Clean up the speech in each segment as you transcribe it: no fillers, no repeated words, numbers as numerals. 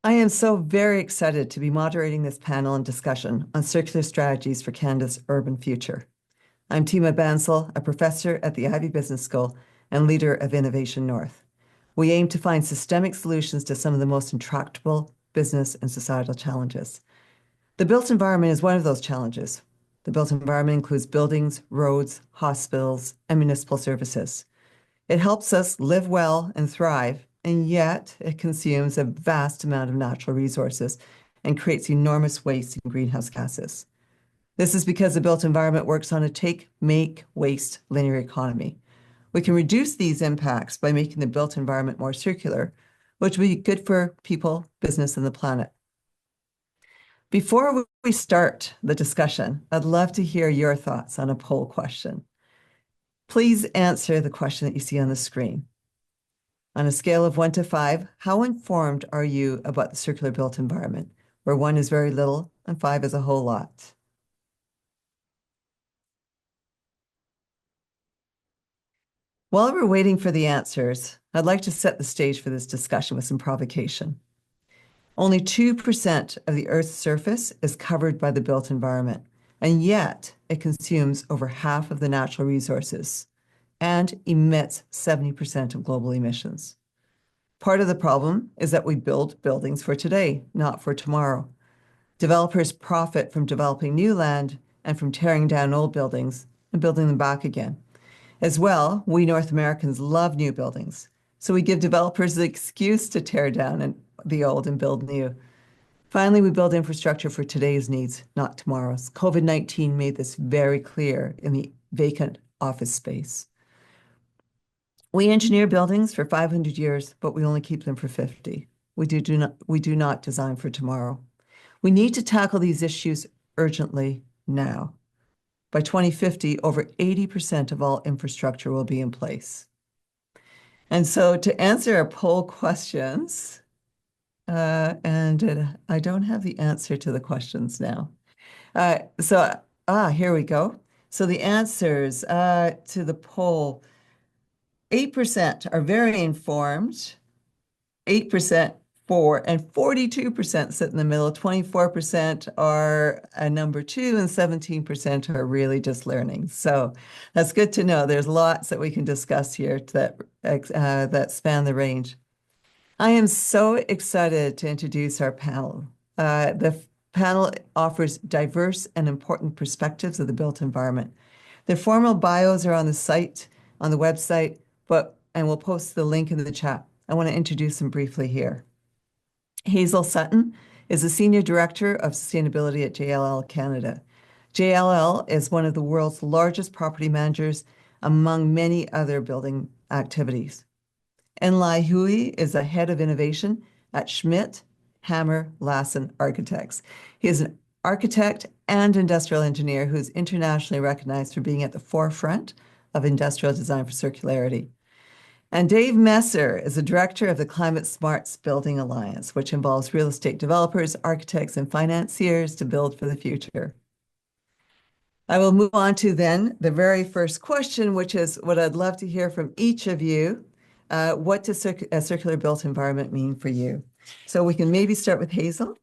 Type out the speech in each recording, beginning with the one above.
I am so very excited to be moderating this panel and discussion on circular strategies for Canada's urban future. I'm Tima Bansal, a professor at the Ivey Business School and leader of Innovation North. We aim to find systemic solutions to some of the most intractable business and societal challenges. The built environment is one of those challenges. The built environment includes buildings, roads, hospitals, and municipal services. It helps us live well and thrive, and yet it consumes a vast amount of natural resources and creates enormous waste and greenhouse gases. This is because the built environment works on a take, make, waste linear economy. We can reduce these impacts by making the built environment more circular, which will be good for people, business, and the planet. Before we start the discussion, I'd love to hear your thoughts on a poll question. Please answer the question that you see on the screen. On a scale of 1 to 5, how informed are you about the circular built environment, where 1 is very little and 5 is a whole lot? While we're waiting for the answers, I'd like to set the stage for this discussion with some provocation. Only 2% of the Earth's surface is covered by the built environment, and yet it consumes over half of the natural resources and emits 70% of global emissions. Part of the problem is that we build buildings for today, not for tomorrow. Developers profit from developing new land and from tearing down old buildings and building them back again. As well, we North Americans love new buildings, so we give developers the excuse to tear down the old and build new. Finally, we build infrastructure for today's needs, not tomorrow's. COVID-19 made this very clear in the vacant office space. We engineer buildings for 500 years, but we only keep them for 50. We do not design for tomorrow. We need to tackle these issues urgently now. By 2050, over 80% of all infrastructure will be in place. And so to answer our poll questions, I don't have the answer to the questions now. Here we go. So the answers to the poll, 8% are very informed, 8% for, and 42% sit in the middle. 24% are a number 2, and 17% are really just learning. So that's good to know. There's lots that we can discuss here that span the range. I am so excited to introduce our panel. The panel offers diverse and important perspectives of the built environment. Their formal bios are on the site, on the website, and we'll post the link in the chat. I want to introduce them briefly here. Hazel Sutton is the Senior Director of Sustainability at JLL Canada. JLL is one of the world's largest property managers among many other building activities. Enlai Hooi is the Head of Innovation at Schmidt Hammer Lassen Architects. He is an architect and industrial engineer who is internationally recognized for being at the forefront of industrial design for circularity. And Dave Messer is the director of the Climate Smarts Building Alliance, which involves real estate developers, architects, and financiers to build for the future. I will move on to then the very first question, which is what I'd love to hear from each of you. What does a circular built environment mean for you? So we can maybe start with Hazel.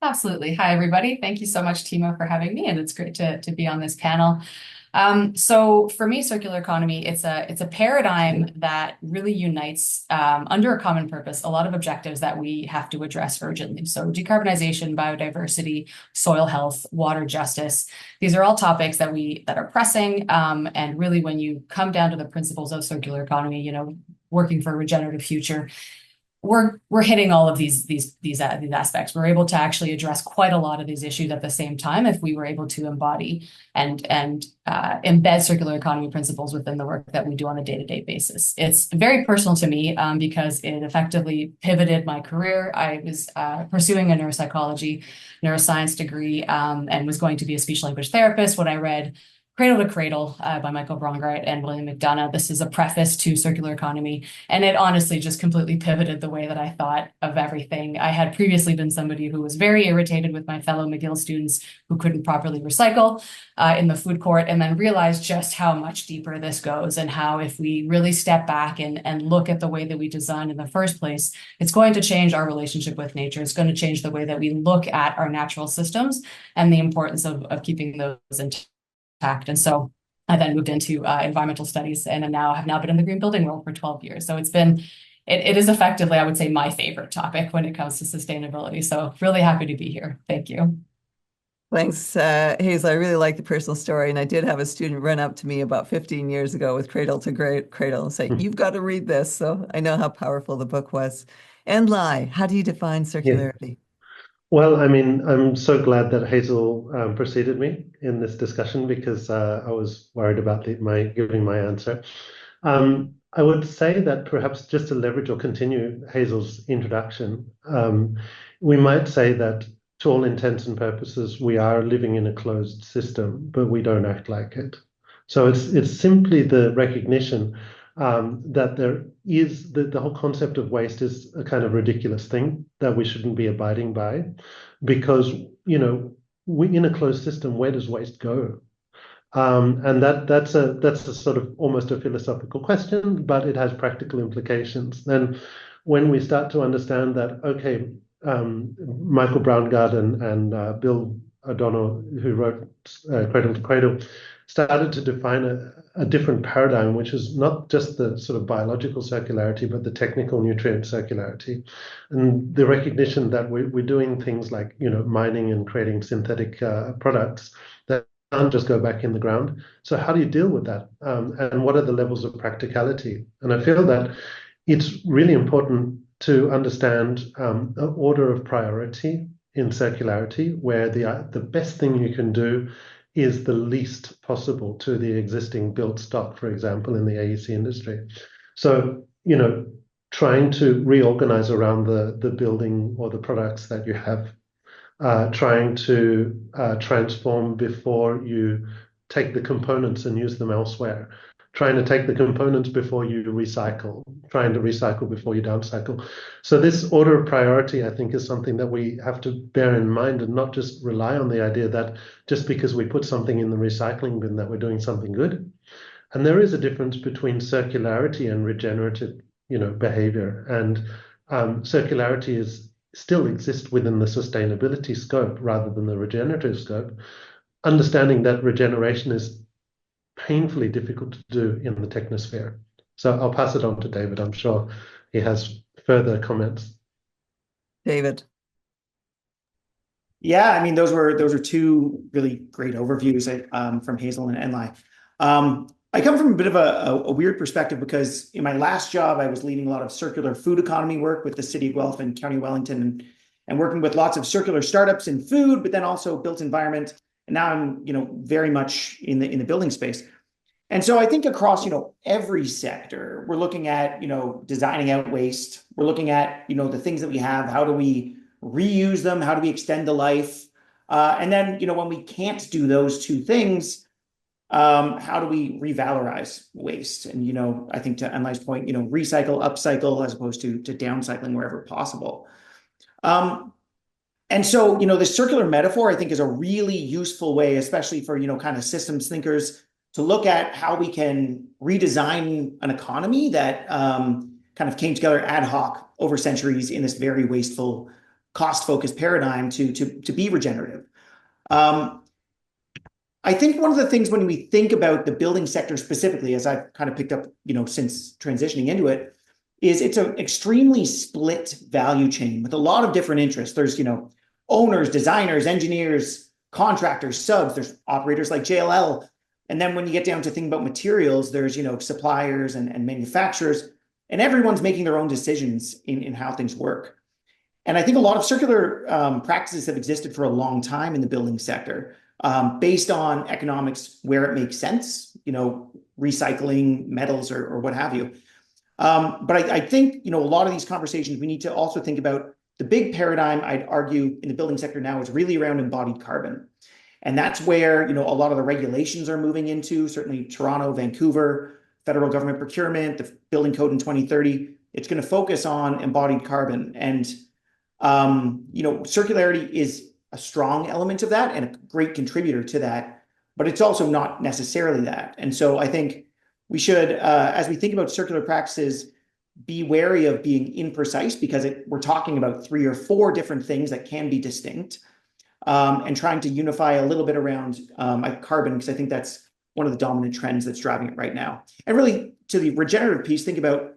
Absolutely. Hi, everybody. Thank you so much, Tima, for having me, and it's great to be on this panel. So for me, circular economy, it's a paradigm that really unites under a common purpose a lot of objectives that we have to address urgently. So decarbonization, biodiversity, soil health, water justice. These are all topics that are pressing. And really, when you come down to the principles of circular economy, working for a regenerative future, we're hitting all of these aspects. We're able to actually address quite a lot of these issues at the same time if we were able to embody and embed circular economy principles within the work that we do on a day-to-day basis. It's very personal to me because it effectively pivoted my career. I was pursuing a neuroscience degree and was going to be a speech language therapist when I read Cradle to Cradle by Michael Brongart and William McDonough. This is a preface to circular economy, and it honestly just completely pivoted the way that I thought of everything. I had previously been somebody who was very irritated with my fellow McGill students who couldn't properly recycle in the food court, and then realized just how much deeper this goes, and how if we really step back and look at the way that we designed in the first place, it's going to change our relationship with nature. It's going to change the way that we look at our natural systems and the importance of keeping those intact. And so I then moved into environmental studies, and have now been in the green building world for 12 years. So it is effectively, I would say, my favorite topic when it comes to sustainability. So really happy to be here. Thank you. Thanks, Hazel. I really like the personal story. And I did have a student run up to me about 15 years ago with Cradle to Cradle and say, you've got to read this. So I know how powerful the book was. Enlai, how do you define Yeah. circularity? Well, I mean, I'm so glad that Hazel preceded me in this discussion because I was worried about my giving my answer. I would say that perhaps just to leverage or continue Hazel's introduction, we might say that to all intents and purposes, we are living in a closed system, but we don't act like it. So it's simply the recognition that there is the whole concept of waste is a kind of ridiculous thing that we shouldn't be abiding by, because we in a closed system, where does waste go? And that's a sort of almost a philosophical question, but it has practical implications. Then when we start to understand that, okay, Michael Braungart and Bill O'Donnell, who wrote Cradle to Cradle, started to define a different paradigm, which is not just the sort of biological circularity, but the technical nutrient circularity, and the recognition that we're doing things like mining and creating synthetic products that can't just go back in the ground. So how do you deal with that? And what are the levels of practicality? And I feel that it's really important to understand an order of priority in circularity, where the best thing you can do is the least possible to the existing built stock, for example, in the AEC industry. So, trying to reorganize around the building or the products that you have, trying to transform before you take the components and use them elsewhere, trying to take the components before you recycle, trying to recycle before you downcycle. So this order of priority, I think, is something that we have to bear in mind, and not just rely on the idea that just because we put something in the recycling bin that we're doing something good. And there is a difference between circularity and regenerative, behavior. And circularity still exists within the sustainability scope rather than the regenerative scope. Understanding that regeneration is painfully difficult to do in the technosphere. So I'll pass it on to David. I'm sure he has further comments. David. Yeah, I mean, those are two really great overviews from Hazel and Enlai. I come from a bit of a weird perspective, because in my last job, I was leading a lot of circular food economy work with the City of Guelph and County Wellington, and working with lots of circular startups in food, but then also built environment. And now I'm, very much in the building space. And so I think across, every sector, we're looking at, designing out waste. We're looking at, the things that we have. How do we reuse them? How do we extend the life? And then, when we can't do those two things, how do we revalorize waste? And, I think to Enlai's point, recycle, upcycle, as opposed to downcycling wherever possible. And so, the circular metaphor, I think, is a really useful way, especially for, kind of systems thinkers, to look at how we can redesign an economy that kind of came together ad hoc over centuries in this very wasteful, cost-focused paradigm to be regenerative. I think one of the things when we think about the building sector specifically, as I've kind of picked up, since transitioning into it, is it's an extremely split value chain with a lot of different interests. There's, owners, designers, engineers, contractors, subs, there's operators like JLL. And then when you get down to thinking about materials, there's, suppliers and manufacturers, and everyone's making their own decisions in how things work. And I think a lot of circular practices have existed for a long time in the building sector, based on economics where it makes sense, recycling metals or what have you. But I think, a lot of these conversations, we need to also think about the big paradigm, I'd argue, in the building sector now is really around embodied carbon. And that's where, a lot of the regulations are moving into, certainly Toronto, Vancouver, federal government procurement, the building code in 2030. It's going to focus on embodied carbon. And, circularity is a strong element of that and a great contributor to that, but it's also not necessarily that. And so I think we should, as we think about circular practices, be wary of being imprecise, because we're talking about 3 or 4 different things that can be distinct, and trying to unify a little bit around carbon, because I think that's one of the dominant trends that's driving it right now. And really, to the regenerative piece, think about,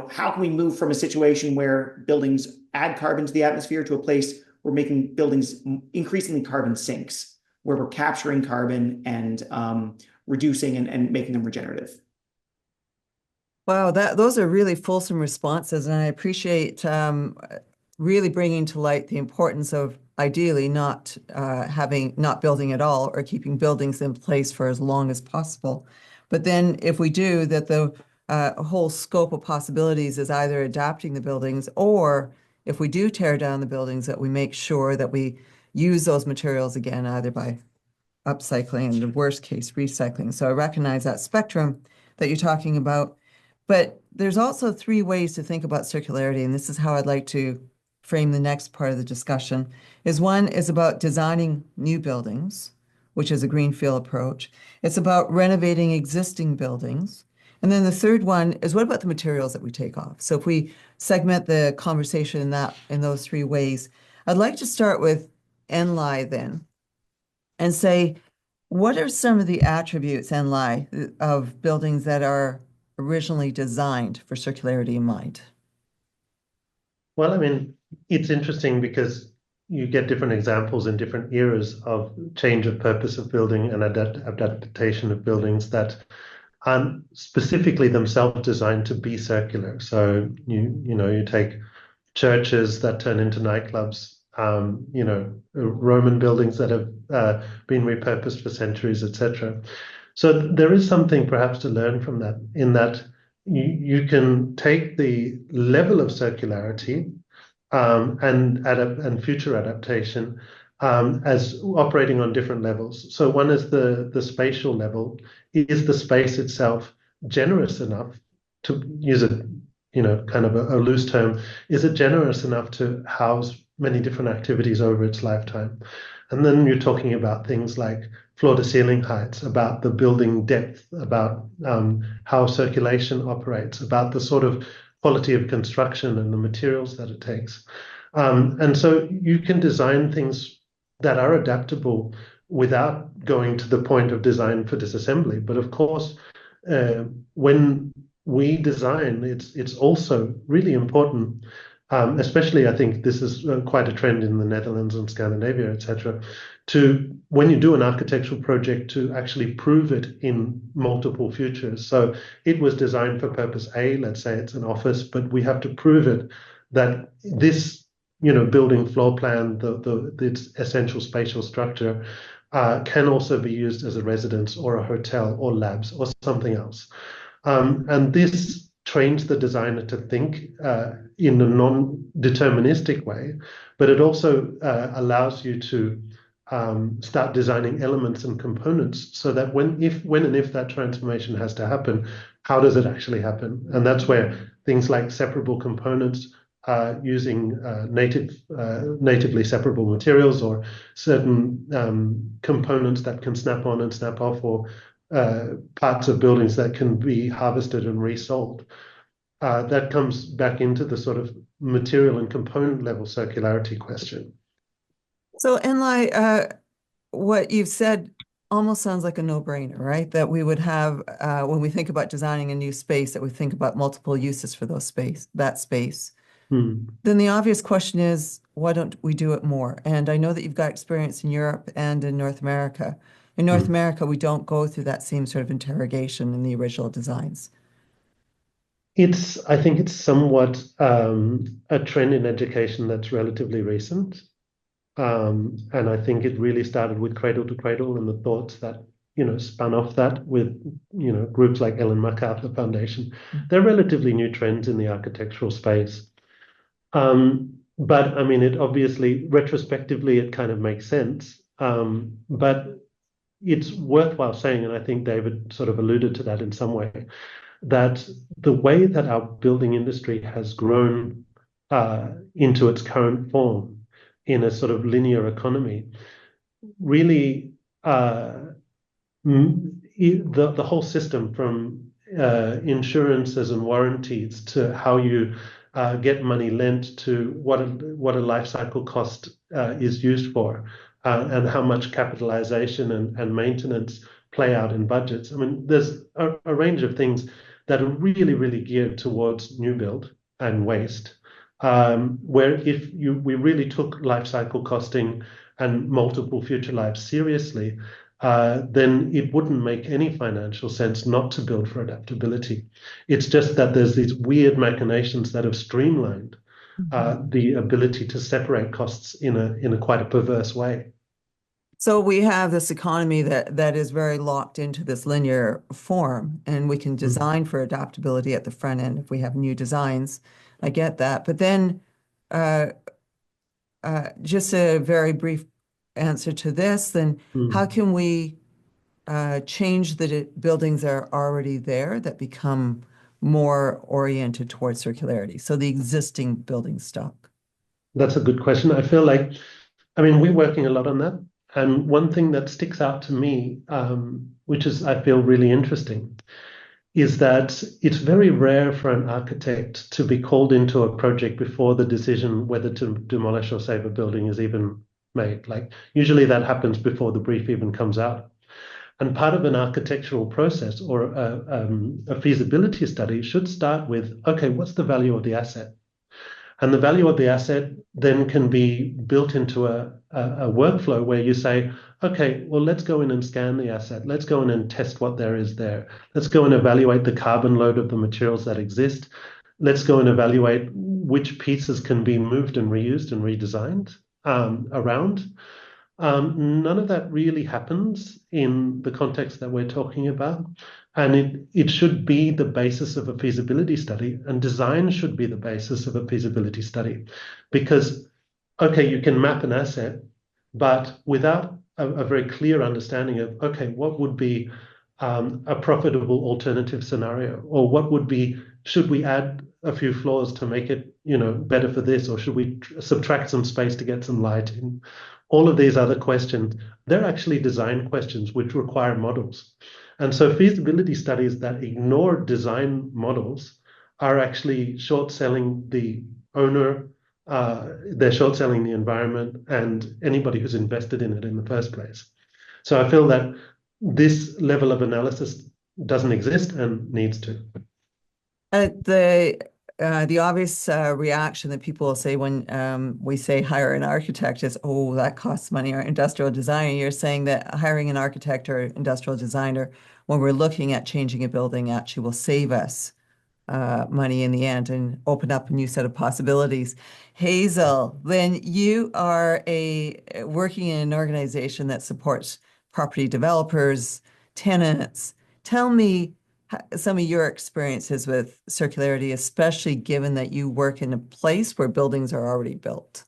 how can we move from a situation where buildings add carbon to the atmosphere to a place where making buildings increasingly carbon sinks, where we're capturing carbon and reducing and making them regenerative. Wow, those are really fulsome responses, and I appreciate really bringing to light the importance of ideally not building at all, or keeping buildings in place for as long as possible. But then if we do, that the whole scope of possibilities is either adapting the buildings, or if we do tear down the buildings, that we make sure that we use those materials again, either by upcycling and, in the worst case, recycling. So I recognize that spectrum that you're talking about. But there's also 3 ways to think about circularity, and this is how I'd like to frame the next part of the discussion. One is about designing new buildings, which is a greenfield approach. It's about renovating existing buildings. And then the third one is, what about the materials that we take off? So if we segment the conversation in those 3 ways, I'd like to start with Enlai then, and say, what are some of the attributes, Enlai, of buildings that are originally designed for circularity in mind? Well, I mean, it's interesting because you get different examples in different eras of change of purpose of building and adaptation of buildings that aren't specifically themselves designed to be circular. So you take churches that turn into nightclubs, Roman buildings that have been repurposed for centuries, etc. So there is something perhaps to learn from that, in that you can take the level of circularity and future adaptation as operating on different levels. So one is the spatial level. Is the space itself generous enough, to use a kind of a loose term, is it generous enough to house many different activities over its lifetime? And then you're talking about things like floor to ceiling heights, about the building depth, about how circulation operates, about the sort of quality of construction and the materials that it takes. And so you can design things that are adaptable without going to the point of design for disassembly. But of course, when we design, it's also really important, especially I think this is quite a trend in the Netherlands and Scandinavia, etc., when you do an architectural project, to actually prove it in multiple futures. So it was designed for purpose A, let's say it's an office, but we have to prove it that this building floor plan, its essential spatial structure, can also be used as a residence or a hotel or labs or something else. And this trains the designer to think in a non-deterministic way, but it also allows you to start designing elements and components, so that when and if that transformation has to happen, how does it actually happen? And that's where things like separable components, using natively separable materials, or certain components that can snap on and snap off, or parts of buildings that can be harvested and resold. That comes back into the sort of material and component level circularity question. So, Enlai, what you've said almost sounds like a no-brainer, right? That we would have, when we think about designing a new space, that we think about multiple uses for that space. Then the obvious question is, why don't we do it more? And I know that you've got experience in Europe and in North America. In North America, we don't go through that same sort of interrogation in the original designs. I think it's somewhat a trend in education that's relatively recent. And I think it really started with Cradle to Cradle and the thoughts that, spun off that with, groups like Ellen MacArthur Foundation. They're relatively new trends in the architectural space. But I mean, it obviously, retrospectively, it kind of makes sense. But it's worthwhile saying, and I think David sort of alluded to that in some way, that the way that our building industry has grown into its current form in a sort of linear economy really the whole system from insurances and warranties to how you get money lent to what a life cycle cost is used for and how much capitalization and maintenance play out in budgets. I mean, there's a range of things that are really, really geared towards new build and waste, where if we really took life cycle costing and multiple future lives seriously, then it wouldn't make any financial sense not to build for adaptability. It's just that there's these weird machinations that have streamlined the ability to separate costs in a quite a perverse way. So we have this economy that is very locked into this linear form, and we can design for adaptability at the front end if we have new designs. I get that. But then just a very brief answer to this, then how can we change the buildings that are already there that become more oriented towards circularity? So the existing building stock. That's a good question. I feel like, I mean, we're working a lot on that. And one thing that sticks out to me, which is, I feel, really interesting, is that it's very rare for an architect to be called into a project before the decision whether to demolish or save a building is even made. Like, usually that happens before the brief even comes out. And part of an architectural process or a feasibility study should start with, okay, what's the value of the asset? And the value of the asset then can be built into a workflow where you say, okay, well, let's go in and scan the asset. Let's go in and test what there is there. Let's go and evaluate the carbon load of the materials that exist. Let's go and evaluate which pieces can be moved and reused and redesigned around. None of that really happens in the context that we're talking about. And it should be the basis of a feasibility study, and design should be the basis of a feasibility study. Because, okay, you can map an asset, but without a very clear understanding of, okay, what would be a profitable alternative scenario? Or what would be, should we add a few floors to make it, better for this? Or should we subtract some space to get some light in? All of these other questions, they're actually design questions which require models. And so feasibility studies that ignore design models are actually short-selling the owner, they're short-selling the environment and anybody who's invested in it in the first place. So I feel that this level of analysis doesn't exist and needs to. The obvious reaction that people will say when we say hire an architect is, oh, that costs money, or industrial designer. You're saying that hiring an architect or industrial designer, when we're looking at changing a building, actually will save us money in the end and open up a new set of possibilities. Hazel, then you are working in an organization that supports property developers, tenants. Tell me some of your experiences with circularity, especially given that you work in a place where buildings are already built.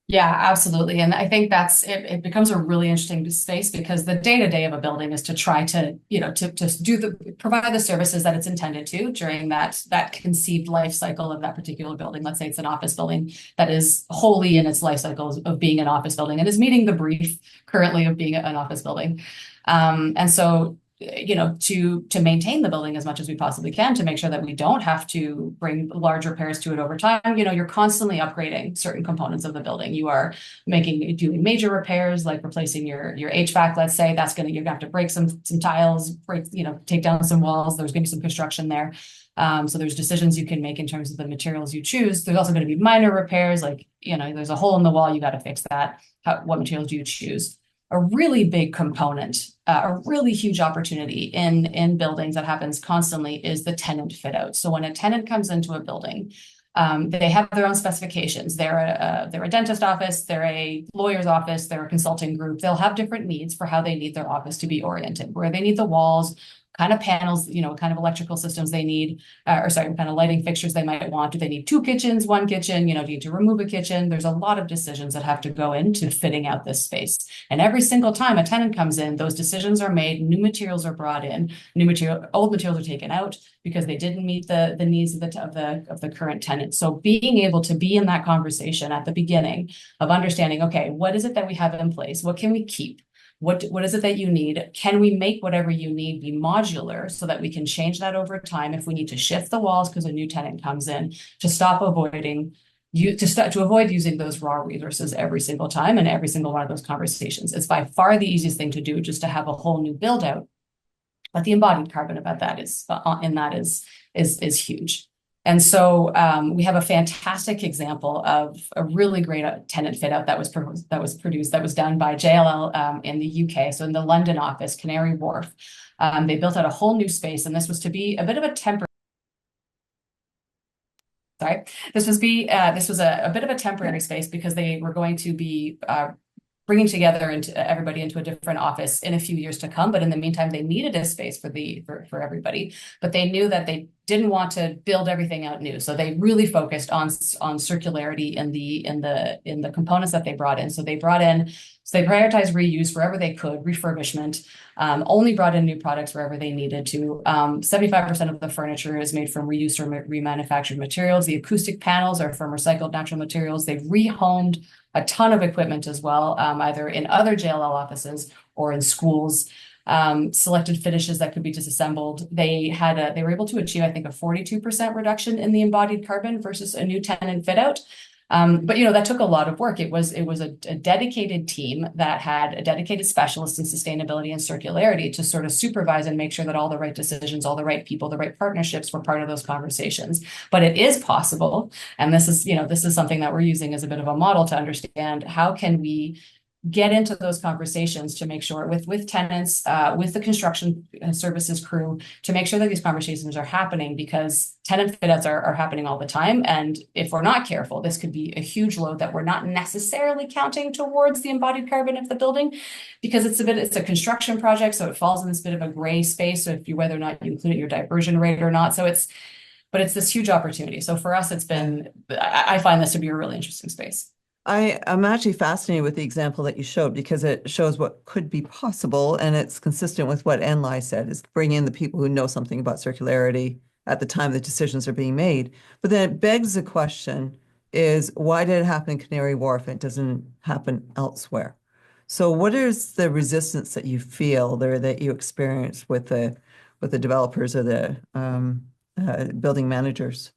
Yeah, absolutely. And I think it becomes a really interesting space because the day-to-day of a building is to try to, to provide the services that it's intended to during that conceived life cycle of that particular building. Let's say it's an office building that is wholly in its life cycle of being an office building and is meeting the brief currently of being an office building. And so to maintain the building as much as we possibly can, to make sure that we don't have to bring large repairs to it over time. You're constantly upgrading certain components of the building. You are doing major repairs, like replacing your HVAC, let's say. You're gonna have to break some tiles, take down some walls. There's gonna be some construction there. So there's decisions you can make in terms of the materials you choose. There's also going to be minor repairs, like, there's a hole in the wall, you got to fix that. What materials do you choose? A really big component, a really huge opportunity in buildings that happens constantly is the tenant fit out. So when a tenant comes into a building, they have their own specifications. They're a dentist office, they're a lawyer's office, they're a consulting group. They'll have different needs for how they need their office to be oriented, where they need the walls, kind of panels, kind of electrical systems they need, kind of lighting fixtures they might want. Do they need 2 kitchens, 1 kitchen? Do you need to remove a kitchen? There's a lot of decisions that have to go into fitting out this space. And every single time a tenant comes in, those decisions are made, new materials are brought in, old materials are taken out because they didn't meet the needs of the current tenant. So being able to be in that conversation at the beginning of understanding, okay, what is it that we have in place? What can we keep? What is it that you need? Can we make whatever you need be modular so that we can change that over time if we need to shift the walls because a new tenant comes in, to avoid using those raw resources every single time and every single one of those conversations. It's by far the easiest thing to do, just to have a whole new build out. But the embodied carbon about that is huge. And so we have a fantastic example of a really great tenant fit out that was done by JLL in the UK. So in the London office, Canary Wharf, they built out a whole new space, and this was to be a bit of a temporary. Sorry, this was a bit of a temporary space because they were going to be bringing together everybody into a different office in a few years to come. But in the meantime, they needed a space for everybody. But they knew that they didn't want to build everything out new, so they really focused on circularity in the components that they brought in. So they prioritized reuse wherever they could, refurbishment, only brought in new products wherever they needed to. 75% of the furniture is made from reused or remanufactured materials. The acoustic panels are from recycled natural materials. They've rehomed a ton of equipment as well, either in other JLL offices or in schools. Selected finishes that could be disassembled. They were able to achieve, I think, a 42% reduction in the embodied carbon versus a new tenant fit out. But that took a lot of work. It was a dedicated team that had a dedicated specialist in sustainability and circularity to sort of supervise and make sure that all the right decisions, all the right people, the right partnerships were part of those conversations. But it is possible, and this is something that we're using as a bit of a model to understand how can we get into those conversations to make sure with tenants, with the construction services crew, to make sure that these conversations are happening, because tenant fit outs are happening all the time. And if we're not careful, this could be a huge load that we're not necessarily counting towards the embodied carbon of the building, because it's a construction project. So it falls in this bit of a gray space. So whether or not you include it in your diversion rate or not. But it's this huge opportunity. So for us, I find this to be a really interesting space. I'm actually fascinated with the example that you showed, because it shows what could be possible, and it's consistent with what Enlai said, is bring in the people who know something about circularity at the time the decisions are being made. But then it begs the question is, why did it happen in Canary Wharf and it doesn't happen elsewhere? So what is the resistance that you feel there, that you experience with the developers or the building managers?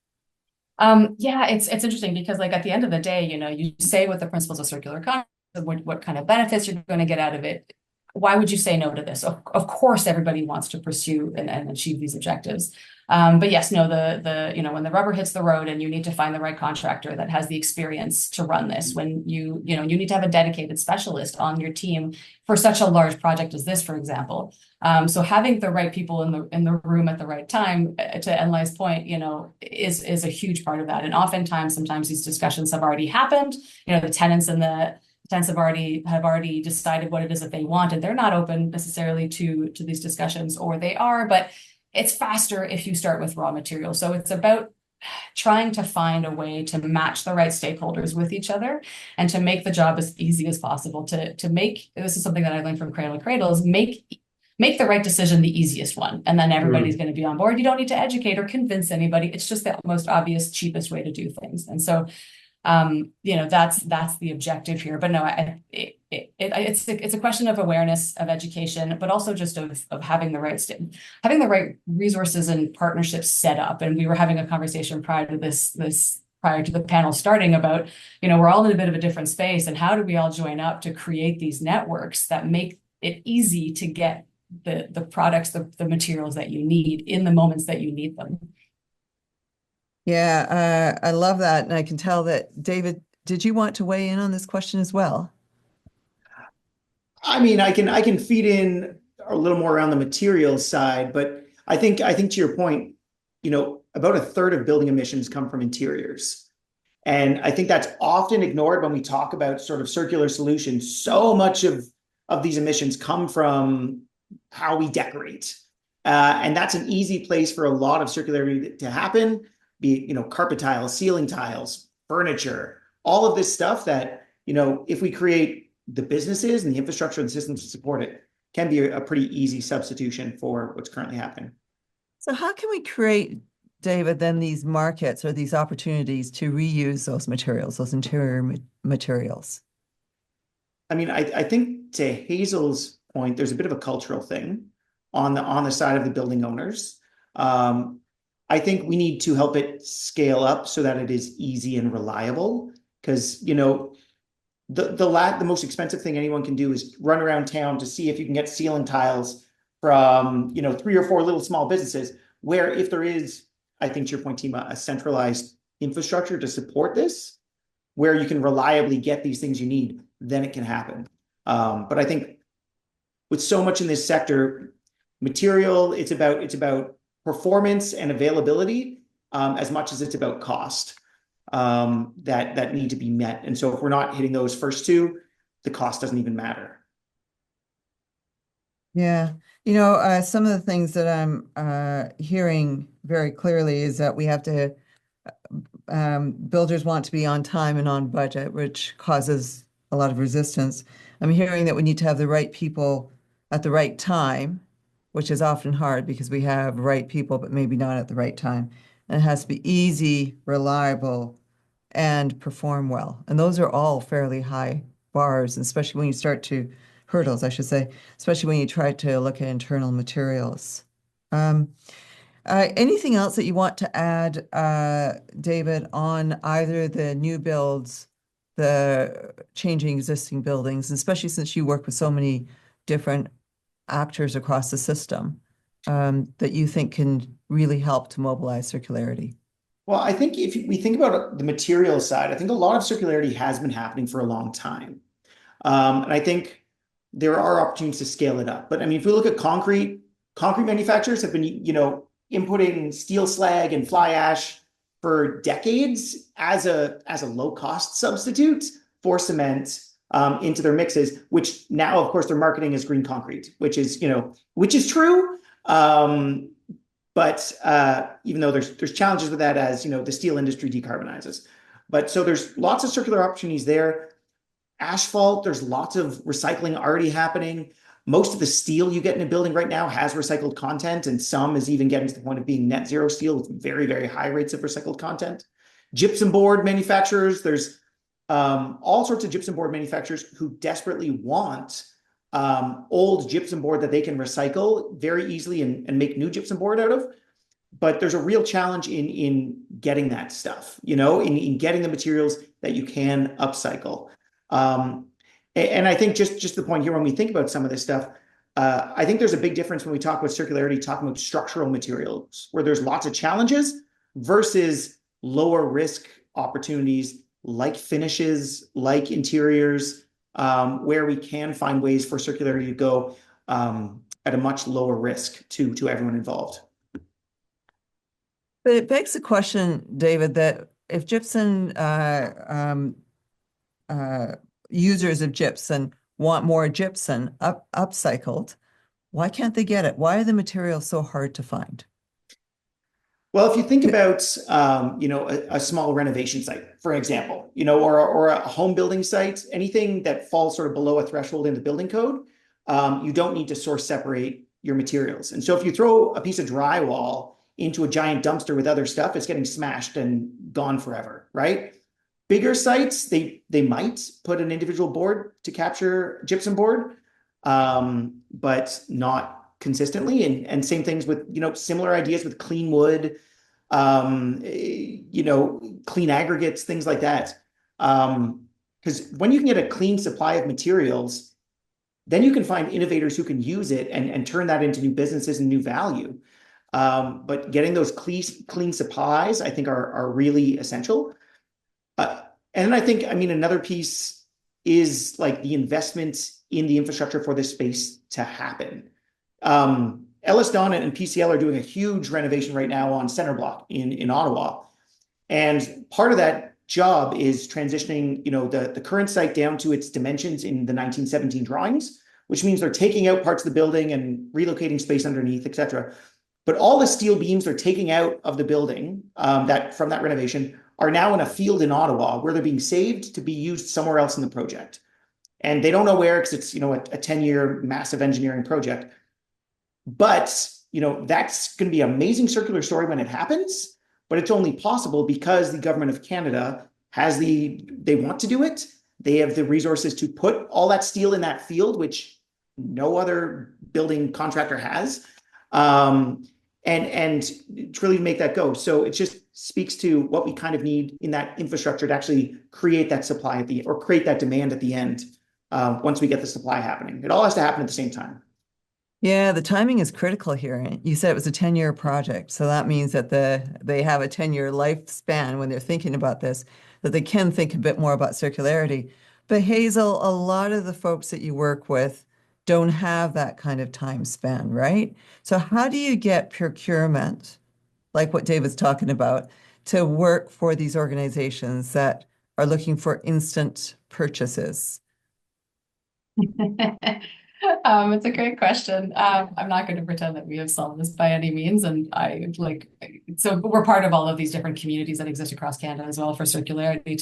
Yeah, it's interesting because, like, at the end of the day, you say with the principles of circular economy, what kind of benefits you're going to get out of it. Why would you say no to this? Of course, everybody wants to pursue and achieve these objectives. But yes, no, when the rubber hits the road and you need to find the right contractor that has the experience to run this, when you need to have a dedicated specialist on your team for such a large project as this, for example. So having the right people in the room at the right time, to Enlai's point, is a huge part of that. And sometimes these discussions have already happened. The tenants have already decided what it is that they want, and they're not open necessarily to these discussions, or they are, but it's faster if you start with raw material. So it's about trying to find a way to match the right stakeholders with each other and to make the job as easy as possible to make. This is something that I learned from Cradle to Cradle, is make the right decision the easiest one, and then everybody's going to be on board. You don't need to educate or convince anybody. It's just the most obvious, cheapest way to do things. And so that's the objective here. But no, it's a question of awareness, of education, but also just of having the right resources and partnerships set up. And we were having a conversation prior to the panel starting about, we're all in a bit of a different space, and how do we all join up to create these networks that make it easy to get the products, the materials that you need in the moments that you need them. Yeah, I love that. And I can tell that, David, did you want to weigh in on this question as well? I mean, I can feed in a little more around the materials side, but I think to your point, about a third of building emissions come from interiors. And I think that's often ignored when we talk about sort of circular solutions. So much of these emissions come from how we decorate. And that's an easy place for a lot of circularity to happen, be it, carpet tiles, ceiling tiles, furniture, all of this stuff that, if we create the businesses and the infrastructure and the systems to support it, can be a pretty easy substitution for what's currently happening. So how can we create, David, then these markets or these opportunities to reuse those materials, those interior materials? I mean, I think to Hazel's point, there's a bit of a cultural thing on the side of the building owners. I think we need to help it scale up so that it is easy and reliable. Because, the most expensive thing anyone can do is run around town to see if you can get ceiling tiles from, 3 or 4 little small businesses, where if there is, I think to your point, Tima, a centralized infrastructure to support this, where you can reliably get these things you need, then it can happen. But I think with so much in this sector, material, it's about performance and availability, as much as it's about cost, that need to be met. And so if we're not hitting those first two, the cost doesn't even matter. Yeah. Some of the things that I'm hearing very clearly is that we have to, builders want to be on time and on budget, which causes a lot of resistance. I'm hearing that we need to have the right people at the right time, which is often hard because we have right people, but maybe not at the right time. And it has to be easy, reliable, and perform well. And those are all fairly high bars, especially when you start to hurdles, I should say, especially when you try to look at internal materials. Anything else that you want to add, David, on either the new builds, the changing existing buildings, especially since you work with so many different actors across the system, that you think can really help to mobilize circularity? Well, I think if we think about the material side, I think a lot of circularity has been happening for a long time. And I think there are opportunities to scale it up. But I mean, if we look at concrete manufacturers have been, inputting steel slag and fly ash for decades as a low cost substitute for cement into their mixes, which now, of course, they're marketing as green concrete, which is true. But even though there's challenges with that as the steel industry decarbonizes. But so there's lots of circular opportunities there. Asphalt, there's lots of recycling already happening. Most of the steel you get in a building right now has recycled content, and some is even getting to the point of being net zero steel with very, very high rates of recycled content. Gypsum board manufacturers, there's all sorts of gypsum board manufacturers who desperately want old gypsum board that they can recycle very easily and make new gypsum board out of. But there's a real challenge in getting that stuff, in getting the materials that you can upcycle. And I think just the point here, when we think about some of this stuff, I think there's a big difference when we talk about circularity, talking about structural materials, where there's lots of challenges versus lower risk opportunities like finishes, like interiors, where we can find ways for circularity to go at a much lower risk to everyone involved. But it begs the question, David, that if gypsum users of gypsum want more gypsum upcycled, why can't they get it? Why are the materials so hard to find? Well, if you think about, a small renovation site, for example, or a home building site, anything that falls sort of below a threshold in the building code, you don't need to source separate your materials. And so if you throw a piece of drywall into a giant dumpster with other stuff, it's getting smashed and gone forever, right? Bigger sites, they might put an individual board to capture gypsum board, but not consistently. And same things with, similar ideas with clean wood, clean aggregates, things like that. Because when you can get a clean supply of materials, then you can find innovators who can use it and turn that into new businesses and new value. But getting those clean supplies, I think, are really essential. And I think, another piece is like the investment in the infrastructure for this space to happen. Ellis Don and PCL are doing a huge renovation right now on Center Block in Ottawa. And part of that job is transitioning, the current site down to its dimensions in the 1917 drawings, which means they're taking out parts of the building and relocating space underneath, et cetera. But all the steel beams they're taking out of the building that from that renovation are now in a field in Ottawa where they're being saved to be used somewhere else in the project. And they don't know where because it's, a 10-year massive engineering project. But, that's going to be an amazing circular story when it happens, but it's only possible because the government of Canada they want to do it. They have the resources to put all that steel in that field, which no other building contractor has. And to really make that go. So it just speaks to what we kind of need in that infrastructure to actually create that supply or create that demand at the end once we get the supply happening. It all has to happen at the same time. Yeah, the timing is critical here. You said it was a 10-year project, so that means that they have a 10-year lifespan when they're thinking about this, that they can think a bit more about circularity. But Hazel, a lot of the folks that you work with don't have that kind of time span, right? So how do you get procurement, like what David's talking about, to work for these organizations that are looking for instant purchases? It's a great question. I'm not going to pretend that we have solved this by any means. And so we're part of all of these different communities that exist across Canada as well for circularity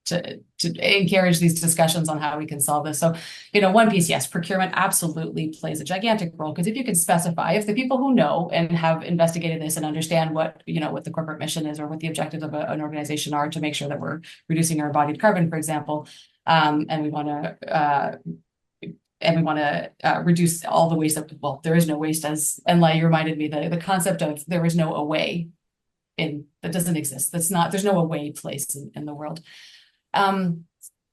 to encourage these discussions on how we can solve this. So, one piece, yes, procurement absolutely plays a gigantic role, because if you can specify, if the people who know and have investigated this and understand what the corporate mission is or what the objectives of an organization are to make sure that we're reducing our embodied carbon, for example, and we want to reduce all the waste there is no waste, as Enlai, you reminded me, the concept of there is no away that doesn't exist. There's no away place in the world. In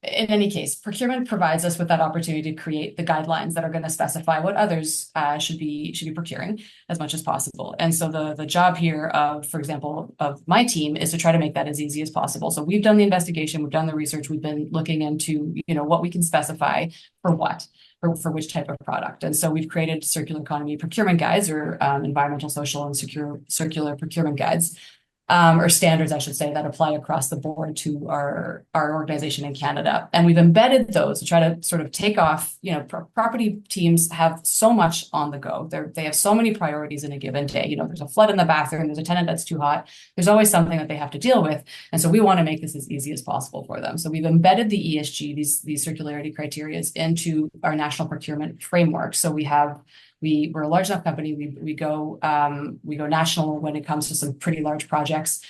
any case, procurement provides us with that opportunity to create the guidelines that are going to specify what others should be procuring as much as possible. And so the job here for example, of my team is to try to make that as easy as possible. So we've done the investigation, we've done the research, we've been looking into, what we can specify for what. For which type of product. And so we've created circular economy procurement guides, or environmental, social, and circular procurement guides, or standards, I should say, that apply across the board to our organization in Canada. And we've embedded those to try to sort of take off, property teams have so much on the go. They have so many priorities in a given day. There's a flood in the bathroom, there's a tenant that's too hot. There's always something that they have to deal with. And so we want to make this as easy as possible for them. So we've embedded the ESG, these circularity criteria, into our national procurement framework. So we're a large enough company. We go national when it comes to some pretty large projects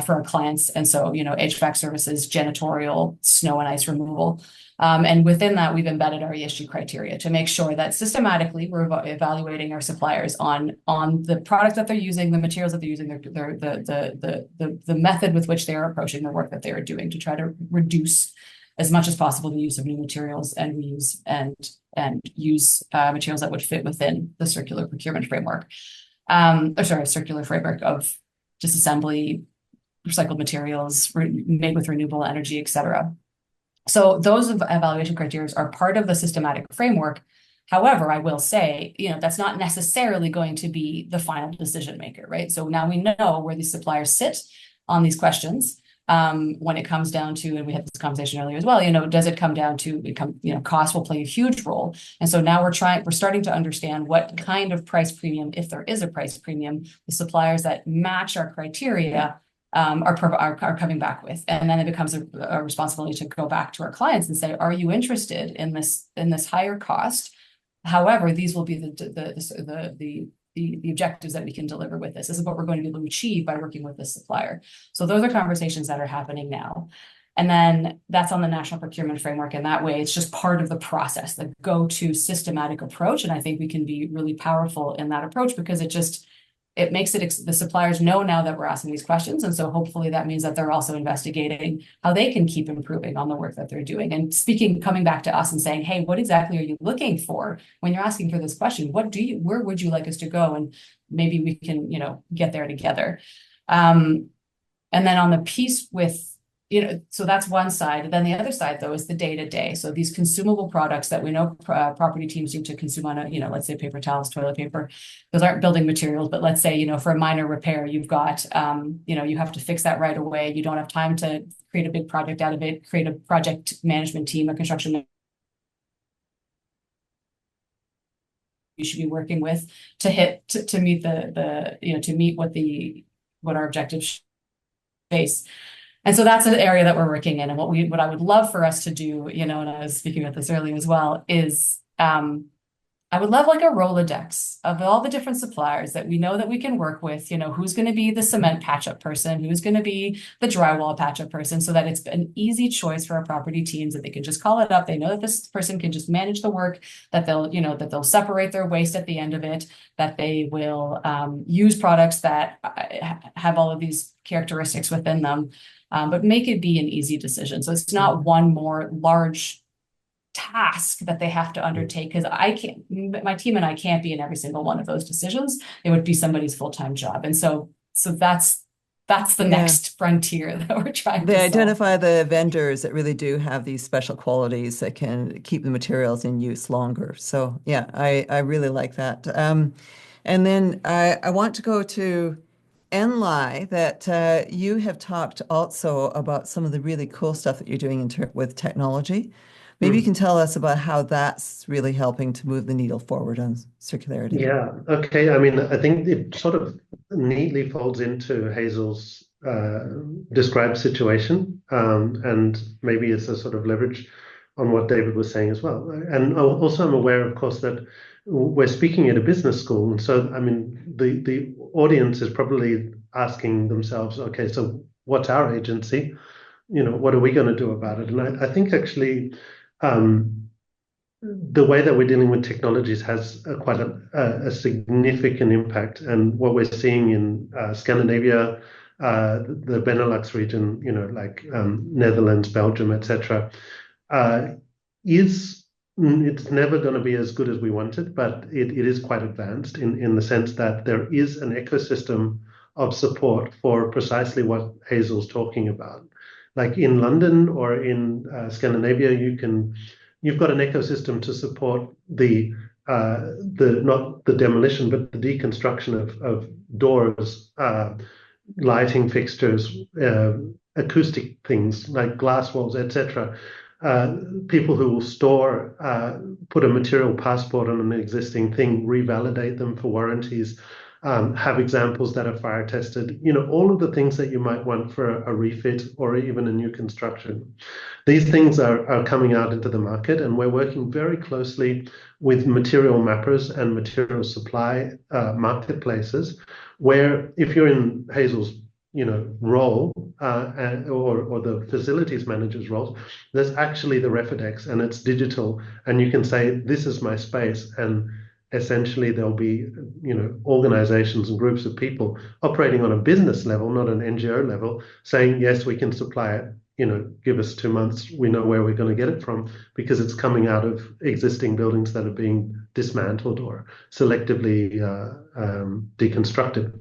for our clients, and so HVAC services, janitorial, snow and ice removal, and within that we've embedded our ESG criteria to make sure that systematically we're evaluating our suppliers on the products that they're using, the materials that they're using, the method with which they are approaching the work that they are doing to try to reduce as much as possible the use of new materials and reuse and use materials that would fit within the circular procurement framework. Circular framework of disassembly, recycled materials, made with renewable energy, et cetera. So those evaluation criteria are part of the systematic framework. However, I will say, that's not necessarily going to be the final decision maker, right? So now we know where these suppliers sit on these questions. When it comes down to, and we had this conversation earlier as well, does it come down to cost will play a huge role. And so now we're starting to understand what kind of price premium, if there is a price premium, the suppliers that match our criteria are coming back with. And then it becomes a responsibility to go back to our clients and say, are you interested in this higher cost? However, these will be the objectives that we can deliver with this. This is what we're going to be able to achieve by working with this supplier. So those are conversations that are happening now. And then that's on the national procurement framework. And that way it's just part of the process, the go-to systematic approach. And I think we can be really powerful in that approach because it makes the suppliers know now that we're asking these questions. And so hopefully that means that they're also investigating how they can keep improving on the work that they're doing. And coming back to us and saying, hey, what exactly are you looking for when you're asking for this question? Where would you like us to go? And maybe we can, get there together. And then on the piece with, so that's one side. And then the other side, though, is the day-to-day. So these consumable products that we know property teams need to consume on let's say paper towels, toilet paper. Those aren't building materials, but let's say, for a minor repair, you've got, you have to fix that right away. You don't have time to create a big project out of it, create a project management team, a construction should be working with to meet to meet what our objectives face. And so that's an area that we're working in. And what I would love for us to do, and I was speaking about this earlier as well, is I would love like a Rolodex of all the different suppliers that we know that we can work with, who's going to be the cement patch-up person, who's going to be the drywall patch-up person, so that it's an easy choice for our property teams, that they can just call it up. They know that this person can just manage the work, that they'll separate their waste at the end of it, that they will use products that have all of these characteristics within them, but make it be an easy decision. So it's not one more large task that they have to undertake, because my team and I can't be in every single one of those decisions. It would be somebody's full-time job. And so that's the next frontier that we're trying to solve. Identify the vendors that really do have these special qualities that can keep the materials in use longer. So yeah, I really like that. And then I want to go to Enlai, that you have talked also about some of the really cool stuff that you're doing with technology. Maybe you can tell us about how that's really helping to move the needle forward on circularity. Yeah, okay. I mean, I think it sort of neatly folds into Hazel's described situation, and maybe it's a sort of leverage on what David was saying as well. And also, I'm aware, of course, that we're speaking at a business school, and so I mean, the audience is probably asking themselves, okay, so what's our agency? What are we going to do about it? And I think actually, the way that we're dealing with technologies has quite a significant impact. And what we're seeing in Scandinavia, the Benelux region, like Netherlands, Belgium, etc., it's never going to be as good as we wanted, but it is quite advanced in the sense that there is an ecosystem of support for precisely what Hazel's talking about. Like in London or in Scandinavia, you've got an ecosystem to support the not the demolition, but the deconstruction of doors, lighting fixtures, acoustic things like glass walls, etc. People who will store, put a material passport on an existing thing, revalidate them for warranties, have examples that are fire tested, all of the things that you might want for a refit or even a new construction. These things are coming out into the market, and we're working very closely with material mappers and material supply marketplaces, where if you're in Hazel's role or the facilities manager's role, there's actually the Refidex, and it's digital, and you can say, this is my space, and essentially there'll be organizations and groups of people operating on a business level, not an NGO level, saying, yes, we can supply it, give us 2 months, we know where we're going to get it from, because it's coming out of existing buildings that are being dismantled or selectively deconstructed.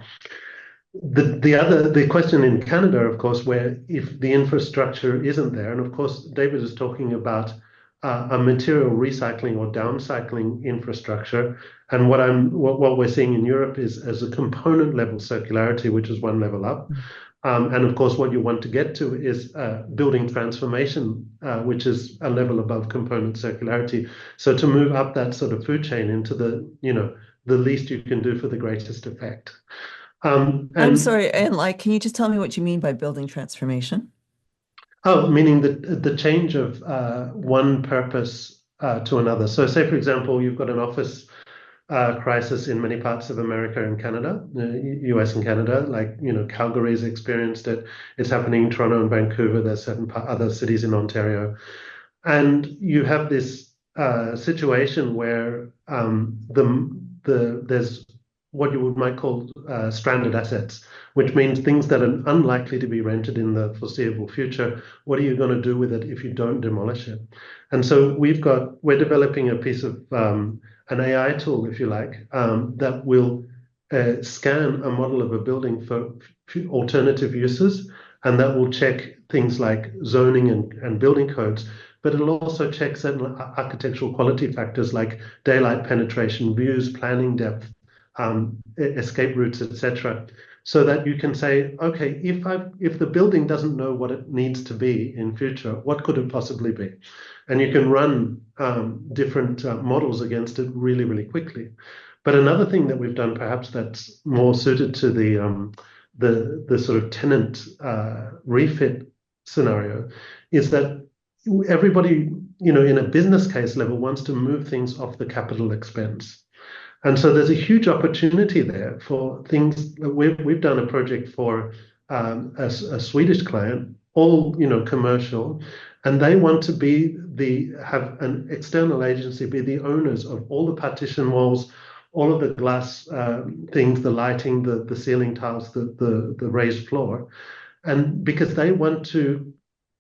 The question in Canada, of course, where if the infrastructure isn't there, and of course David is talking about a material recycling or downcycling infrastructure, and what we're seeing in Europe is as a component level circularity, which is one level up, and of course what you want to get to is building transformation, which is a level above component circularity. So to move up that sort of food chain into the least you can do for the greatest effect. I'm sorry, and can you just tell me what you mean by building transformation? Oh, meaning the change of one purpose to another. So say, for example, you've got an office crisis in many parts of America and Canada, US and Canada, like, Calgary's experienced it. It's happening in Toronto and Vancouver. There's certain other cities in Ontario. And you have this situation where there's what you might call stranded assets, which means things that are unlikely to be rented in the foreseeable future. What are you going to do with it if you don't demolish it? And so we're developing a piece of an AI tool, if you like, that will scan a model of a building for alternative uses, and that will check things like zoning and building codes, but it'll also check certain architectural quality factors like daylight penetration, views, planning depth, escape routes, etc., so that you can say, okay, if the building doesn't know what it needs to be in future, what could it possibly be? And you can run different models against it really, really quickly. But another thing that we've done, perhaps that's more suited to the sort of tenant refit scenario, is that everybody, in a business case level, wants to move things off the capital expense. And so there's a huge opportunity there for things. We've done a project for a Swedish client, all commercial, and they want to have an external agency be the owners of all the partition walls, all of the glass things, the lighting, the ceiling tiles, the raised floor, and because they want to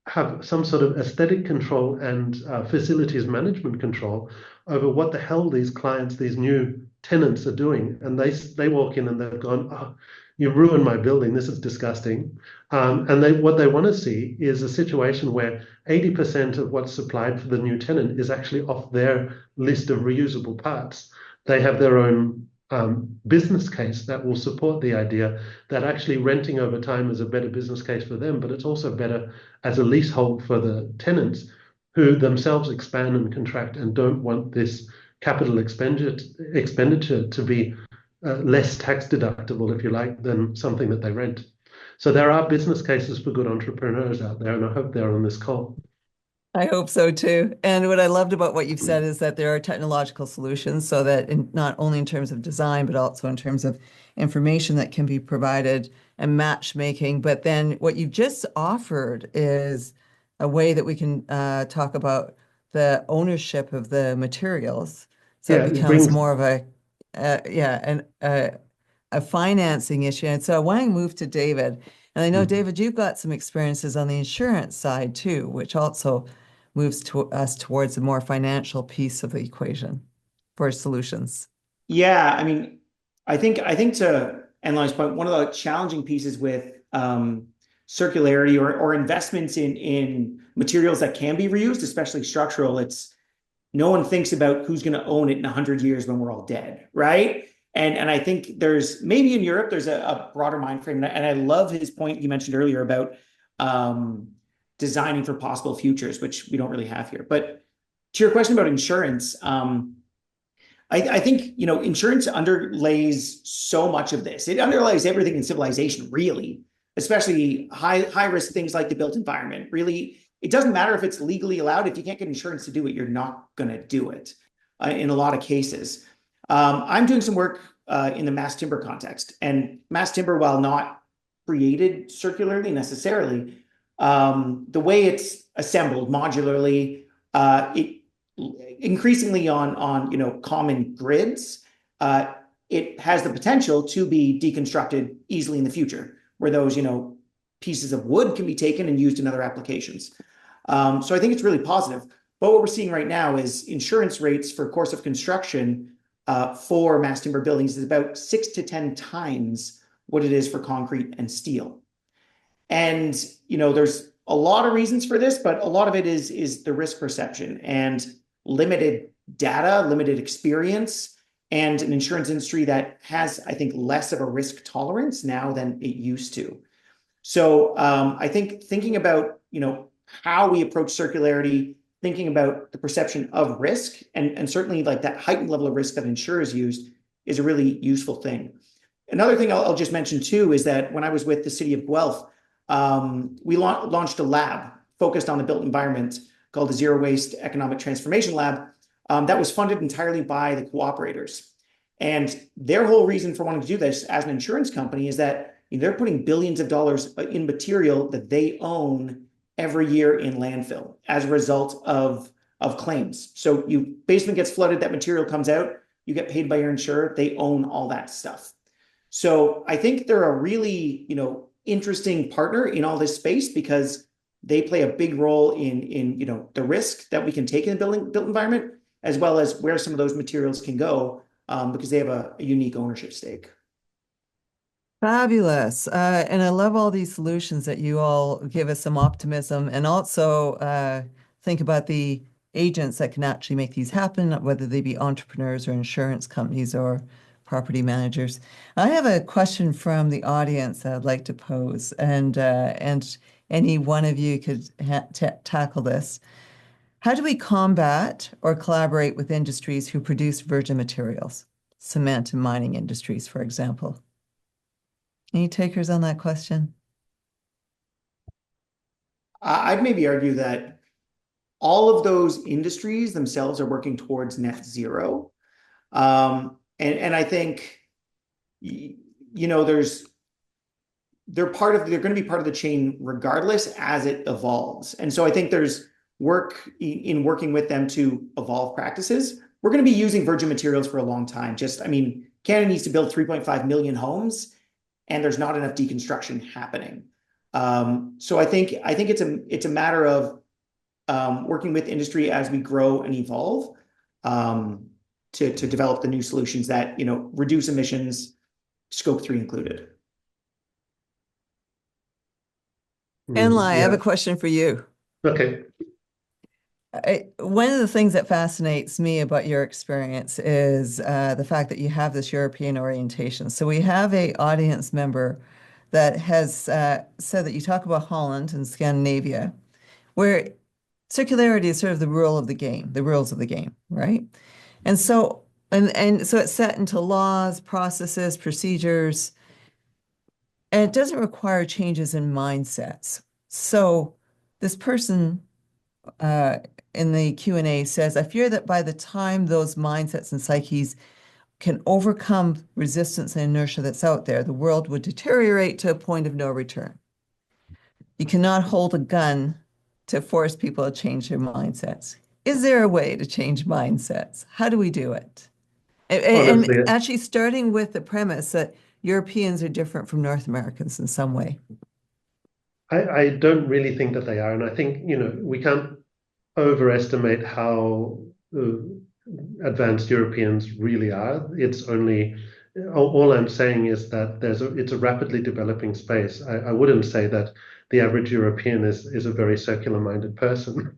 have some sort of aesthetic control and facilities management control over what the hell these clients, these new tenants are doing. And they walk in and they've gone, oh, you ruined my building. This is disgusting. And what they want to see is a situation where 80% of what's supplied for the new tenant is actually off their list of reusable parts. They have their own business case that will support the idea that actually renting over time is a better business case for them, but it's also better as a leasehold for the tenants who themselves expand and contract and don't want this capital expenditure to be less tax deductible, if you like, than something that they rent. So there are business cases for good entrepreneurs out there, and I hope they're on this call. I hope so too. And what I loved about what you've said is that there are technological solutions so that not only in terms of design, but also in terms of information that can be provided and matchmaking. But then what you've just offered is a way that we can talk about the ownership of the materials. So Yeah, it it becomes brings more of a financing issue. And so I want to move to David. And I know, David, you've got some experiences on the insurance side too, which also moves us towards a more financial piece of the equation for solutions. Yeah, I mean, I think to Enlai's point, one of the challenging pieces with circularity or investments in materials that can be reused, especially structural, it's no one thinks about who's going to own it in 100 years when we're all dead, right? And I think there's maybe in Europe there's a broader mind frame, and I love his point you mentioned earlier about designing for possible futures, which we don't really have here. But to your question about insurance, I think insurance underlays so much of this. It underlays everything in civilization, really, especially high risk things like the built environment. Really, it doesn't matter if it's legally allowed. If you can't get insurance to do it, you're not going to do it in a lot of cases. I'm doing some work in the mass timber context, and mass timber, while not created circularly necessarily, the way it's assembled modularly, it increasingly on common grids, it has the potential to be deconstructed easily in the future, where those pieces of wood can be taken and used in other applications. So I think it's really positive. But what we're seeing right now is insurance rates for course of construction for mass timber buildings is about 6 to 10 times what it is for concrete and steel. And there's a lot of reasons for this, but a lot of it is the risk perception and limited data, limited experience, and an insurance industry that has, I think, less of a risk tolerance now than it used to. So I think thinking about how we approach circularity, thinking about the perception of risk, and certainly like that heightened level of risk that insurers use is a really useful thing. Another thing I'll just mention too is that when I was with the city of Guelph, we launched a lab focused on the built environment called the Zero Waste Economic Transformation Lab that was funded entirely by the cooperators. And their whole reason for wanting to do this as an insurance company is that they're putting billions of dollars in material that they own every year in landfill as a result of claims. So basement gets flooded, that material comes out, you get paid by your insurer, they own all that stuff. So I think they're a really, interesting partner in all this space because they play a big role in the risk that we can take in the built environment, as well as where some of those materials can go because they have a unique ownership stake. Fabulous. And I love all these solutions that you all give us some optimism and also think about the agents that can actually make these happen, whether they be entrepreneurs or insurance companies or property managers. I have a question from the audience that I'd like to pose, and any one of you could tackle this. How do we combat or collaborate with industries who produce virgin materials, cement and mining industries, for example? Any takers on that question? I'd maybe argue that all of those industries themselves are working towards net zero. And I think, they're going to be part of the chain regardless as it evolves. And so I think there's work in working with them to evolve practices. We're going to be using virgin materials for a long time. Canada needs to build 3.5 million homes, and there's not enough deconstruction happening. So I think it's a matter of working with industry as we grow and evolve to develop the new solutions that reduce emissions, Scope 3 included. Enlai, I have a question for you. Okay. One of the things that fascinates me about your experience is the fact that you have this European orientation. So we have a audience member that has said that you talk about Holland and Scandinavia, where circularity is sort of the rules of the game, right? And so it's set into laws, processes, procedures, and it doesn't require changes in mindsets. So this person in the Q&A says, I fear that by the time those mindsets and psyches can overcome resistance and inertia that's out there, the world would deteriorate to a point of no return. You cannot hold a gun to force people to change their mindsets. Is there a way to change mindsets? How do we do it? Honestly, and actually starting with the premise that Europeans are different from North Americans in some way. I don't really think that they are. And I think, we can't overestimate how advanced Europeans really are. It's only, all I'm saying is that it's a rapidly developing space. I wouldn't say that the average European is a very circular-minded person.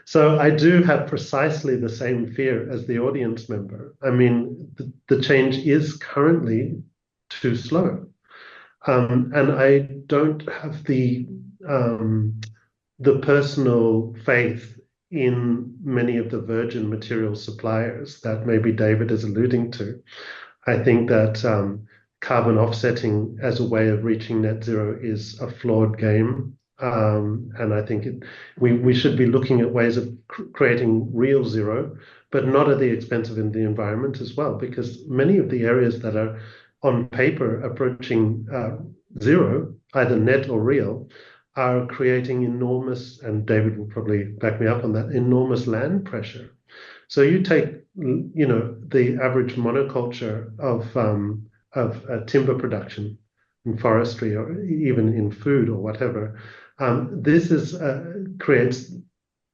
So I do have precisely the same fear as the audience member. I mean, the change is currently too slow. And I don't have the personal faith in many of the virgin material suppliers that maybe David is alluding to. I think that carbon offsetting as a way of reaching net zero is a flawed game. And I think we should be looking at ways of creating real zero, but not at the expense of the environment as well, because many of the areas that are on paper approaching zero, either net or real, are creating enormous, and David will probably back me up on that, enormous land pressure. So you take, the average monoculture of timber production in forestry or even in food or whatever. This creates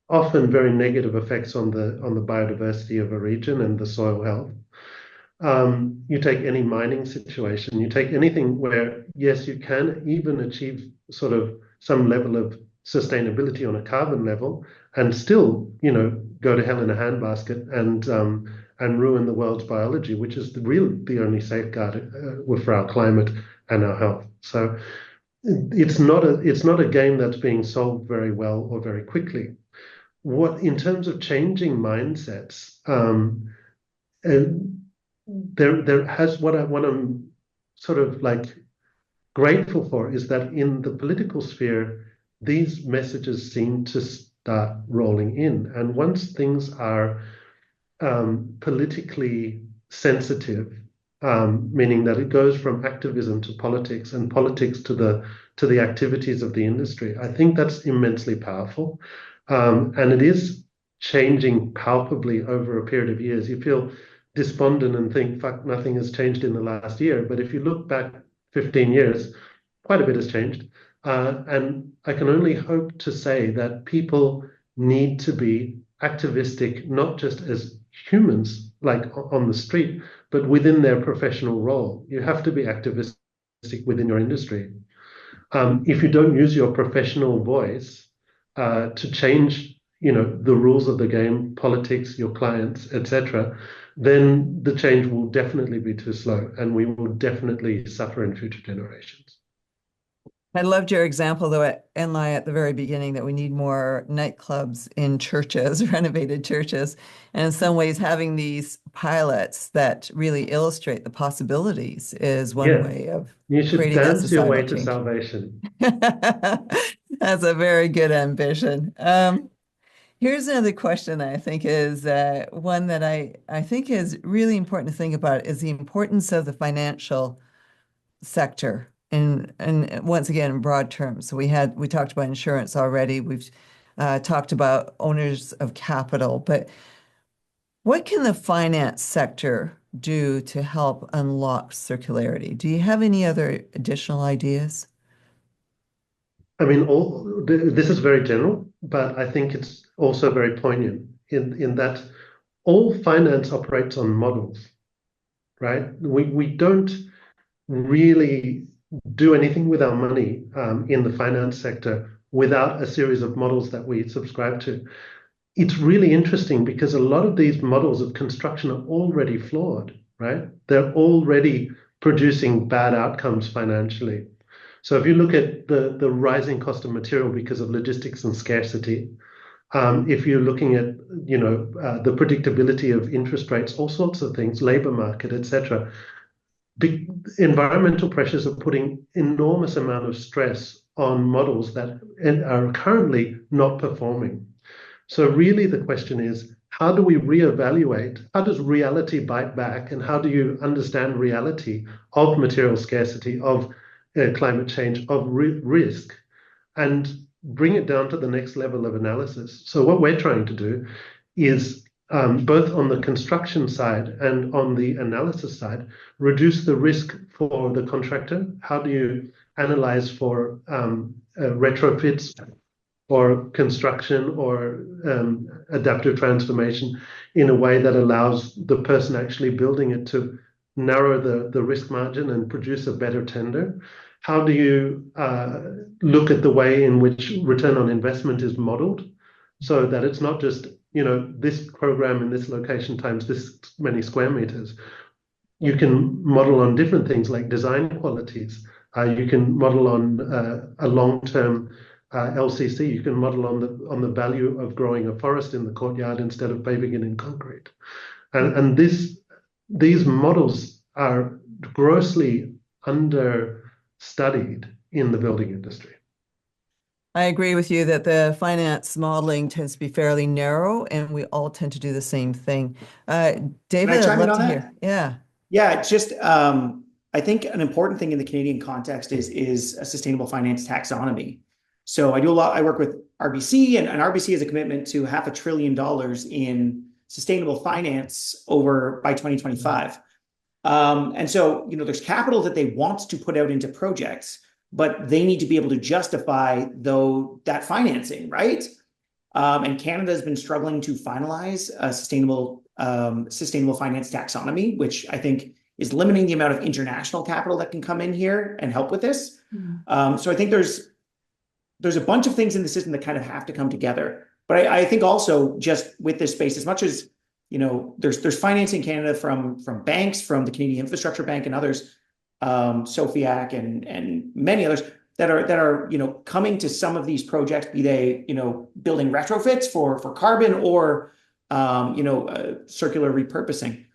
often very negative effects on the biodiversity of a region and the soil health. You take any mining situation, you take anything where, yes, you can even achieve sort of some level of sustainability on a carbon level and still, go to hell in a handbasket and ruin the world's biology, which is the only safeguard for our climate and our health. So it's not a game that's being solved very well or very quickly. In terms of changing mindsets, what I'm sort of like grateful for is that in the political sphere, these messages seem to start rolling in. And once things are politically sensitive, meaning that it goes from activism to politics and politics to the activities of the industry, I think that's immensely powerful. And it is changing palpably over a period of years. You feel despondent and think, fuck, nothing has changed in the last year. But if you look back 15 years, quite a bit has changed. And I can only hope to say that people need to be activistic, not just as humans, like on the street, but within their professional role. You have to be activistic within your industry. If you don't use your professional voice to change the rules of the game, politics, your clients, etc., then the change will definitely be too slow, and we will definitely suffer in future generations. I loved your example, though, at Enlai at the very beginning, that we need more nightclubs in churches, renovated churches. And in some ways, having these pilots that really illustrate the possibilities is one Yeah, way of you should creating that dance your way societal to change. salvation. That's a very good ambition. Here's another question that I think is one that I think is really important to think about is the importance of the financial sector and once again in broad terms. So we talked about insurance already. We've talked about owners of capital, but what can the finance sector do to help unlock circularity? Do you have any other additional ideas? I mean, this is very general, but I think it's also very poignant in that all finance operates on models, right? We don't really do anything with our money in the finance sector without a series of models that we subscribe to. It's really interesting because a lot of these models of construction are already flawed, right? They're already producing bad outcomes financially. So if you look at the rising cost of material because of logistics and scarcity, if you're looking at the predictability of interest rates, all sorts of things, labor market, etc., big environmental pressures are putting enormous amount of stress on models that are currently not performing. So really the question is, how do we reevaluate? How does reality bite back? And how do you understand reality of material scarcity, of climate change, of risk, and bring it down to the next level of analysis? So what we're trying to do is both on the construction side and on the analysis side, reduce the risk for the contractor. How do you analyze for retrofits or construction or adaptive transformation in a way that allows the person actually building it to narrow the risk margin and produce a better tender? How do you look at the way in which return on investment is modeled so that it's not just, this program in this location times this many square meters? You can model on different things like design qualities. You can model on a long-term LCC. You can model on the value of growing a forest in the courtyard instead of paving it in concrete. And these models are grossly understudied in the building industry. I agree with you that the finance modeling tends to be fairly narrow, and we all tend to do the same thing. David, I'd love to hear. Yeah. Yeah, it's just I think an important thing in the Canadian context is a sustainable finance taxonomy. So I work with RBC, and RBC has a commitment to $500 billion in sustainable finance by 2025. And so, there's capital that they want to put out into projects, but they need to be able to justify that financing, right? And Canada has been struggling to finalize a sustainable finance taxonomy, which I think is limiting the amount of international capital that can come in here and help with this. So I think there's a bunch of things in the system that kind of have to come together. But I think also just with this space, as much as there's financing in Canada from banks, from the Canadian Infrastructure Bank and others, Sofiac and many others that are coming to some of these projects, be they building retrofits for carbon or circular repurposing.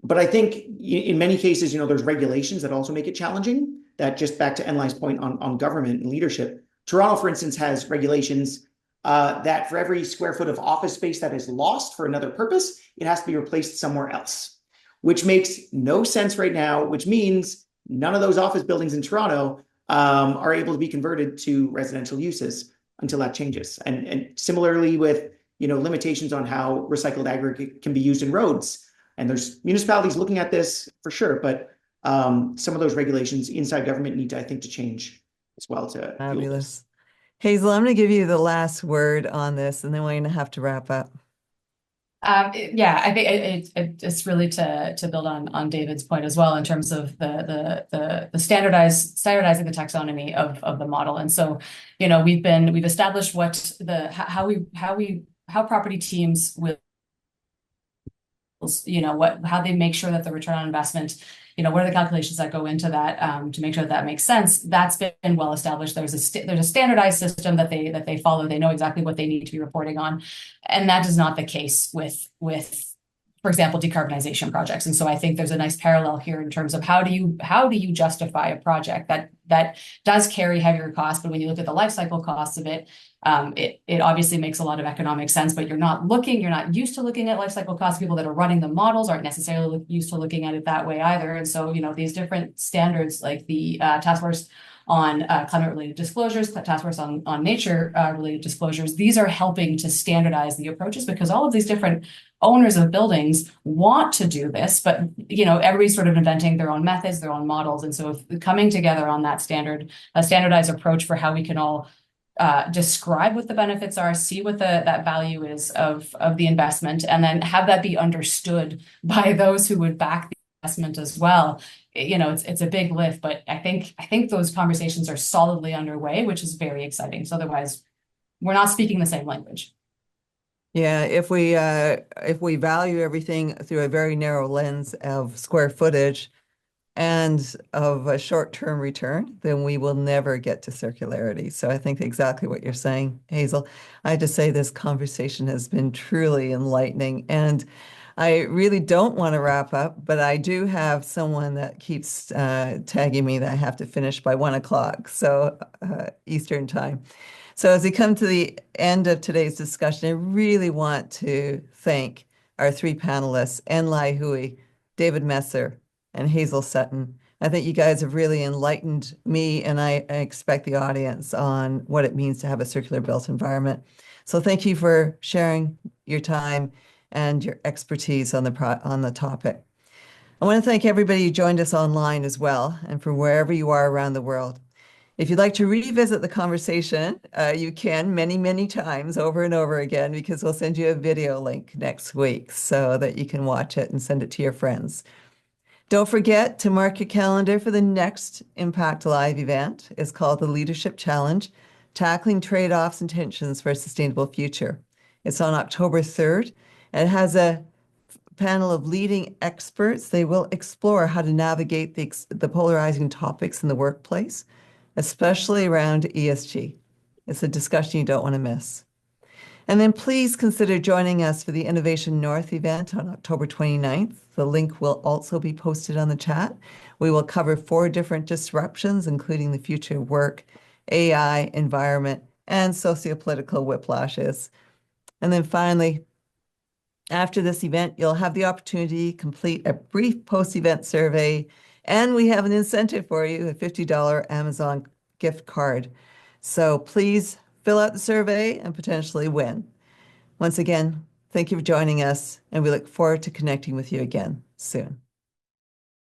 But I think in many cases, there's regulations that also make it challenging. That just back to Enlai's point on government and leadership. Toronto, for instance, has regulations that for every square foot of office space that is lost for another purpose, it has to be replaced somewhere else, which makes no sense right now, which means none of those office buildings in Toronto are able to be converted to residential uses until that changes. And similarly with, limitations on how recycled aggregate can be used in roads. And there's municipalities looking at this for sure, but some of those regulations inside government need to, I think, to change as well to Fabulous. Hazel, I'm going to give you the last word on this, and then we're going to have to wrap up. Yeah, I think it's really to build on David's point as well in terms of the standardizing the taxonomy of the model. And so, we've established how property teams will, how they make sure that the return on investment, what are the calculations that go into that, to make sure that makes sense. That's been well established. There's a standardized system that they follow. They know exactly what they need to be reporting on, and that is not the case with for example, decarbonization projects. And so I think there's a nice parallel here in terms of how do you justify a project that does carry heavier costs, but when you look at the life cycle costs of it, it obviously makes a lot of economic sense, but you're not used to looking at life cycle costs. People that are running the models aren't necessarily used to looking at it that way either. And so, these different standards like the task force on climate-related disclosures, task force on nature-related disclosures, these are helping to standardize the approaches because all of these different owners of buildings want to do this, but everybody's sort of inventing their own methods, their own models. And so if coming together on that standardized approach for how we can all describe what the benefits are, see what that value is of the investment, and then have that be understood by those who would back the investment as well. It's a big lift, but I think those conversations are solidly underway, which is very exciting. So otherwise, we're not speaking the same language. Yeah, if we value everything through a very narrow lens of square footage and of a short-term return, then we will never get to circularity. So I think exactly what you're saying, Hazel. I have to say this conversation has been truly enlightening, and I really don't want to wrap up, but I do have someone that keeps tagging me that I have to finish by 1 o'clock, so Eastern time. So as we come to the end of today's discussion, I really want to thank our three panelists, Enlai Hooi, David Messer, and Hazel Sutton. I think you guys have really enlightened me, and I expect the audience on what it means to have a circular built environment. So thank you for sharing your time and your expertise on the topic. I want to thank everybody who joined us online as well, and from wherever you are around the world. If you'd like to revisit the conversation, you can many, many times over and over again, because we'll send you a video link next week so that you can watch it and send it to your friends. Don't forget to mark your calendar for the next Impact Live event. It's called the Leadership Challenge, Tackling Trade-offs and Tensions for a Sustainable Future. It's on October 3rd, and it has a panel of leading experts. They will explore how to navigate the polarizing topics in the workplace, especially around ESG. It's a discussion you don't want to miss. And then please consider joining us for the Innovation North event on October 29th. The link will also be posted on the chat. We will cover 4 different disruptions, including the future of work, AI, environment, and sociopolitical whiplashes. And then finally, after this event, you'll have the opportunity to complete a brief post-event survey, and we have an incentive for you, a $50 Amazon gift card. So please fill out the survey and potentially win. Once again, thank you for joining us, and we look forward to connecting with you again soon.